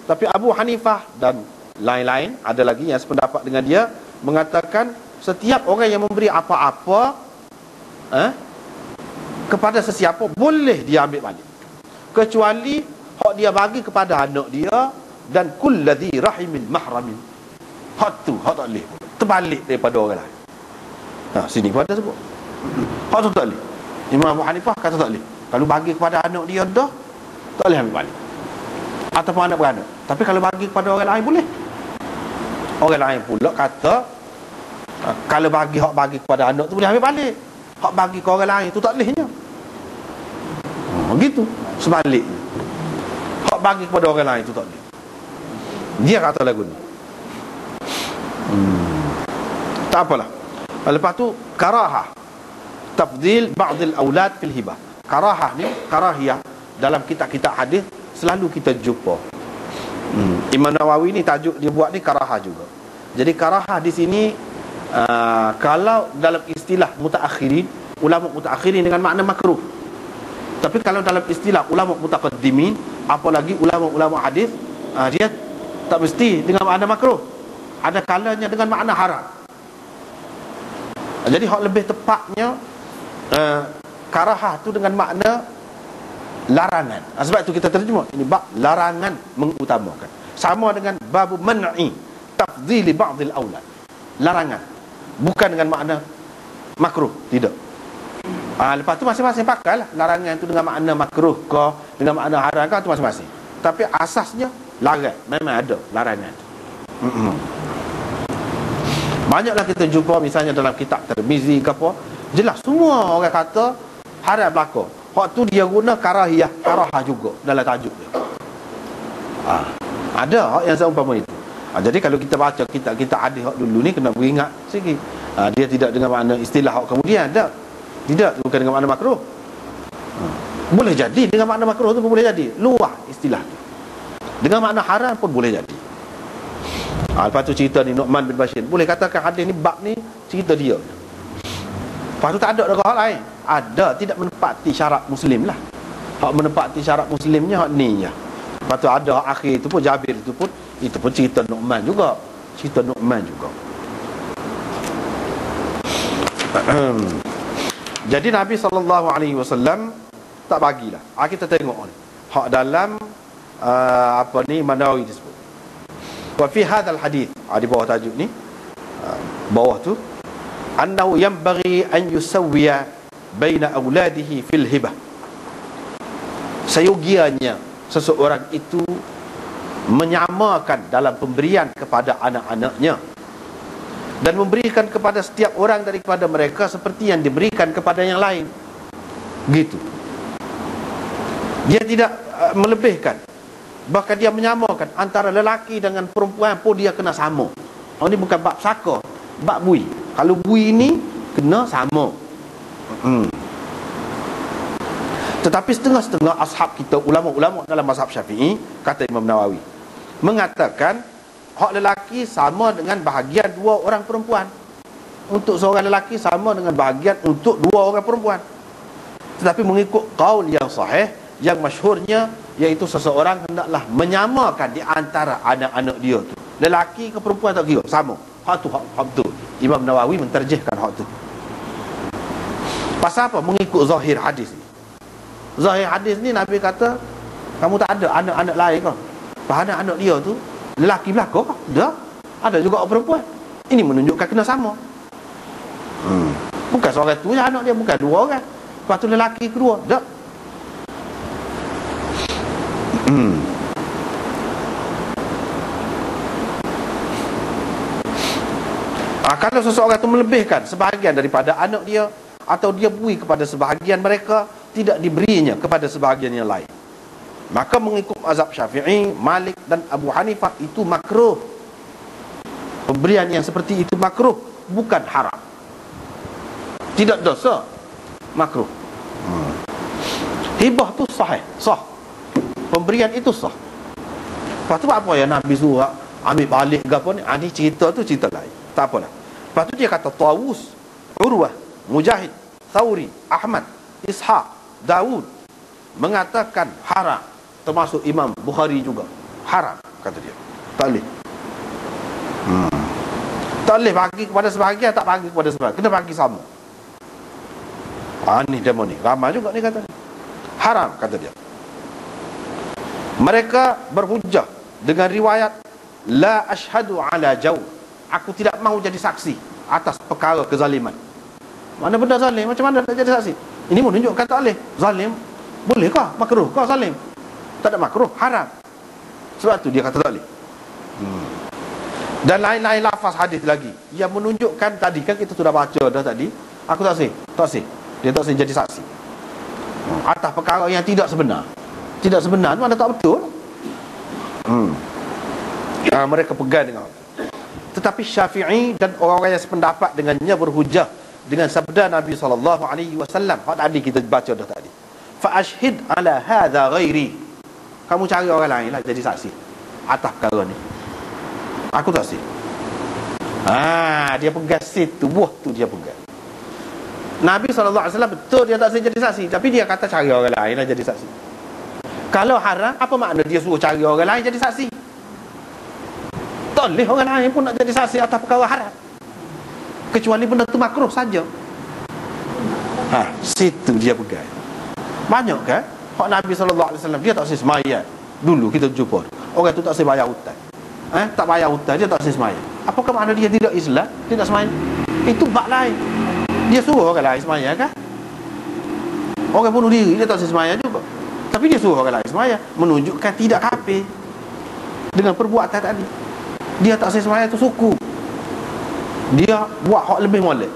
Tapi Abu Hanifah dan lain-lain, ada lagi yang sependapat dengan dia, mengatakan setiap orang yang memberi apa-apa kepada sesiapa, boleh dia ambil balik, kecuali hak dia bagi kepada anak dia dan kulladzi rahimin mahramin. Hak tu hak tak boleh terbalik daripada orang lain. Sini pun ada sebut hak tu tak boleh. Imam Abu Hanifah kata tak boleh. Kalau bagi kepada anak dia dah, tak boleh ambil balik, ataupun anak beranak. Tapi kalau bagi kepada orang lain boleh. Orang lain pula kata kalau hak bagi kepada anak tu boleh ambil balik, hak bagi ke orang lain tu tak bolehnya. Begitu sebaliknya, hak bagi kepada orang lain tu tak boleh. Dia kata lagu ni. Tak apalah. Lepas tu karahah tafdil ba'dil aulad fil hibah. Karahah ni, karahiyah dalam kitab-kitab hadis selalu kita jumpa. Imam Nawawi ni tajuk dia buat ni karahah juga. Jadi karahah di sini kalau dalam istilah mutaakhirin, ulama mutaakhirin dengan makna makruh. Tapi kalau dalam istilah ulama mutaqaddimin, apalagi ulama-ulama hadis, dia tak mesti dengan makna makruh. Ada kalanya dengan makna haram. Jadi hak lebih tepatnya karahah tu dengan makna larangan. Sebab itu kita terjemah ini bab larangan mengutamakan. Sama dengan bab man'i tafdhili ba'dil aulad. Larangan. Bukan dengan makna makruh, tidak. Lepas tu masing-masing pakailah larangan tu dengan makna makruh ke, dengan makna haram ke, tu masing-masing. Tapi asasnya larang, memang ada larangan. Banyaklah kita jumpa misalnya dalam kitab Tirmizi ke apa, jelas semua orang kata haram berlaku. Hak tu dia guna karahah juga dalam tajuk dia. Ada hak yang seumpama itu. Jadi kalau kita baca kitab-kitab hadis hak dulu ni, kena beringat sikit. Dia tidak dengan makna istilah hak kemudian, tak. Tidak, bukan dengan makna makruh. Boleh jadi dengan makna makruh tu pun boleh jadi, luah istilah tu. Dengan makna haram pun boleh jadi. Lepas tu cerita ni Nu'man bin Bashir, boleh katakan hadis ni, bab ni cerita dia. Lepas tu tak ada hak lain. Ada, tidak menepati syarat Muslim lah. Hak menepati syarat Muslimnya hak ni je. Lepas tu ada hak akhir tu pun, Jabir tu pun, itu pun cerita Nu'man juga. Cerita Nu'man juga. Jadi Nabi SAW tak bagilah. Kita tengok ni hak dalam Imam Nawawi disebut. Wa fi hadzal hadis, di bawah tajuk ni, bawah tu, annahu yanbaghi an yusawwiya baina auladihi fil hibah. Seyogianya seseorang itu menyamakan dalam pemberian kepada anak-anaknya, dan memberikan kepada setiap orang daripada mereka seperti yang diberikan kepada yang lain. Gitu. Dia tidak melebihkan, bahkan dia menyamakan antara lelaki dengan perempuan pun dia kena sama. Ini bukan bab saka, bab bui. Kalau bui ini kena sama. Tetapi setengah-setengah ashab kita, ulama-ulama dalam mazhab Syafi'i, kata Imam Nawawi, mengatakan hak lelaki sama dengan bahagian dua orang perempuan. Untuk seorang lelaki sama dengan bahagian untuk dua orang perempuan. Tetapi mengikut qaul yang sahih, yang masyhurnya, iaitu seseorang hendaklah menyamakan di antara anak-anak dia tu. Lelaki ke perempuan tak kira, sama. Hak tu, hak tu. Imam Nawawi menterjihkan hak tu. Pasal apa? Mengikut zahir hadis ni. Zahir hadis ni Nabi kata, kamu tak ada anak-anak lain kau. Anak-anak dia tu lelaki belakang, dah ada juga orang perempuan. Ini menunjukkan kena sama. Bukan seorang tu je anak dia, bukan dua orang. Lepas tu lelaki kedua, dah. Kalau seseorang tu melebihkan sebahagian daripada anak dia, atau dia beri kepada sebahagian mereka, tidak diberinya kepada sebahagian yang lain, maka mengikut mazhab Syafi'i, Malik dan Abu Hanifah itu makruh. Pemberian yang seperti itu makruh, bukan haram. Tidak dosa, makruh. Hibah tu sah. Pemberian itu sah. Lepas tu apa yang Nabi suruh ambil balik ke apa ni? Ini cerita tu cerita lain. Tak apalah. Lepas tu dia kata Tawus, Urwah, Mujahid, Thawri, Ahmad, Ishaq, Daud mengatakan haram. Termasuk Imam Bukhari juga, haram. kata dia. Tak boleh. Tak boleh bagi kepada sebahagian, tak bagi kepada sebahagian, kena bagi sama. Ni demo ni ramai juga ni kata ni. Haram kata dia. Mereka berhujah dengan riwayat la ashhadu ala jaw, aku tidak mahu jadi saksi atas perkara kezaliman. Mana benda zalim, macam mana nak jadi saksi? Ini menunjukkan tak boleh. Zalim bolehkah? Makruhkah zalim? Tak ada makruh, haram. Sebab tu dia kata tak boleh. Dan lain-lain lafaz hadis lagi yang menunjukkan, tadi kan kita sudah baca dah tadi, aku tak sih. Dia tak sih jadi saksi atas perkara yang tidak sebenar. Tidak sebenar mana tak betul. Mereka pegang dengan. Tetapi Syafi'i dan orang-orang yang sependapat dengannya berhujah dengan sabda Nabi SAW. Hak tadi kita baca dah tadi. Fa ashhid ala hadha ghairi. Kamu cari orang lain lah jadi saksi atas perkara ni. Aku tak sih. Dia pegang situ, buah tu dia pegang. Nabi SAW betul dia tak sih jadi saksi, tapi dia kata cari orang lain lah jadi saksi. Kalau haram, apa makna dia suruh cari orang lain jadi saksi? Tak boleh orang lain pun nak jadi saksi atas perkara haram, kecuali benda tu makruh saja. Situ dia pegang. Banyak kan hak Nabi SAW, dia tak sih semayang. Dulu kita jumpa orang tu tak sih bayar hutang. Tak bayar hutang, dia tak sih semayang. Apakah makna dia tidak Islam, tidak semayang? Itu bab lain. Dia suruh orang lain semayang kan? Orang bunuh diri, dia tak sih semayang juga, tapi dia suruh orang lain semayang, menunjukkan tidak kafir dengan perbuatan tadi. Dia tak sih semayang tu suku. Dia buat hak lebih molek.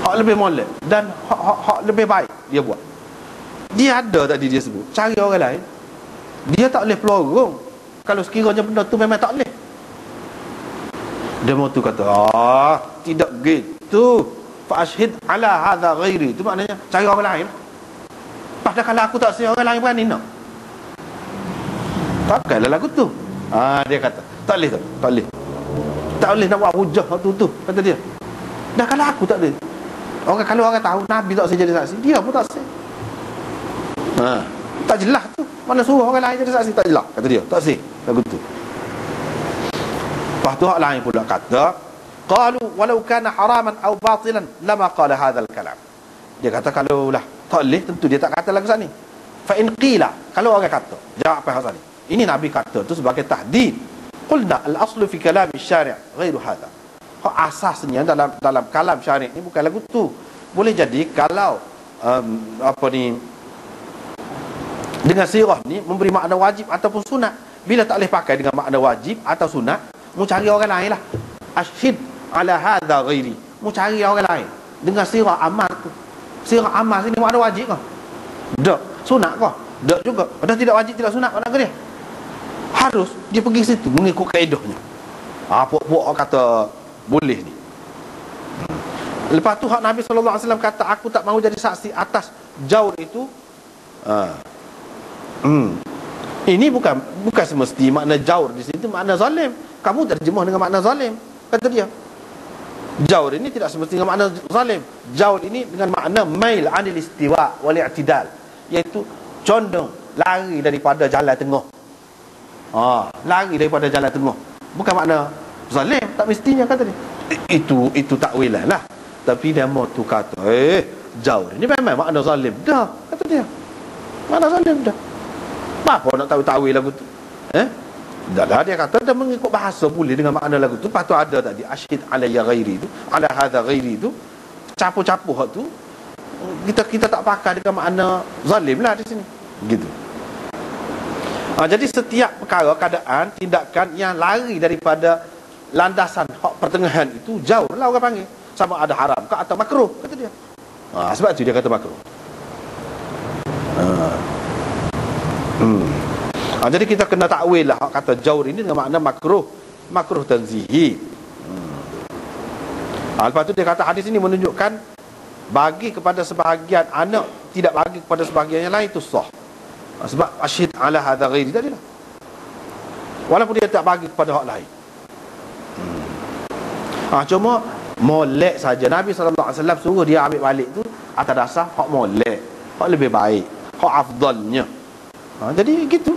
Hak lebih molek dan hak lebih baik dia buat. Dia ada tadi dia sebut cari orang lain. Dia tak boleh pelorong kalau sekiranya benda tu memang tak boleh. Demo tu kata tidak gitu. Fa ashhid ala hadha ghairi, itu maknanya cari orang lain. Padahal kalau aku tak sih orang lain berani nak. Pakailah lagu tu. Dia kata tak boleh tu, tak boleh. Tak boleh nak buat hujah tu kata dia. Dah kalau aku tak boleh. Kalau orang tahu Nabi tak sih jadi saksi, dia pun tak sih. Tak jelas tu. Mana suruh orang lain jadi saksi, tak jelas kata dia. Tak sih lagu tu. Lepas tu hak lain pula kata, qalu walau kana haraman aw batilan lama qala hadzal kalam. Dia kata kalau lah tak boleh, tentu dia tak kata lagu sana ni. Fa in qila, kalau orang kata, jawab apa hal ni? Ini Nabi kata tu sebagai tahdid. Qulna al aslu fi kalam asy-syari' ghairu hadha. Hak asasnya dalam kalam syari' ni bukan lagu tu. Boleh jadi kalau dengan sirah ni memberi makna wajib ataupun sunat. Bila tak boleh pakai dengan makna wajib atau sunat, mu cari orang lain lah. Ashhid ala hadha ghairi, mu cari orang lain dengan sirah amal tu. Sirah amal sini makna wajib kah? Tak. Sunat kah? Tak juga. Dah tidak wajib, tidak sunat makna ke dia? Harus dia pergi situ mengikut kaedahnya. Puak-puak kata boleh ni. Lepas tu hak Nabi SAW kata aku tak mahu jadi saksi atas jaur itu. Ini bukan semesti makna jaur di situ makna zalim. Kamu terjemah dengan makna zalim kata dia. Jaur ini tidak semesti dengan makna zalim. Jaur ini dengan makna mail anil istiwa wal i'tidal, iaitu condong, lari daripada jalan tengah. Lari daripada jalan tengah. Bukan makna zalim, tak mestinya kata dia. Itu takwilan lah. Tapi dia mau tu kata jaur ini memang makna zalim dah kata dia. Makna zalim dah. Apa nak tahu takwil lagu tu? Dah dia kata dia mengikut bahasa boleh dengan makna lagu tu. Lepas tu ada tadi ashhid alayya ghairi tu, ala hadha ghairi tu, capu-capu hak tu kita tak pakai dengan makna zalim lah di sini. Gitu. Jadi setiap perkara, keadaan, tindakan yang lari daripada landasan hak pertengahan itu jauh lah orang panggil. Sama ada haram ke atau makruh kata dia. Sebab tu dia kata makruh. Jadi kita kena takwil lah hak kata jaur ini dengan makna makruh tanzihi. Lepas tu dia kata hadis ini menunjukkan bagi kepada sebahagian anak, tidak bagi kepada sebahagian yang lain itu sah. Sebab asyhid ala hadha ghairi tadi lah. Walaupun dia tak bagi kepada hak lain. Cuma molek saja. Nabi SAW suruh dia ambil balik tu atas dasar hak molek, hak lebih baik, hak afdalnya. Jadi gitu.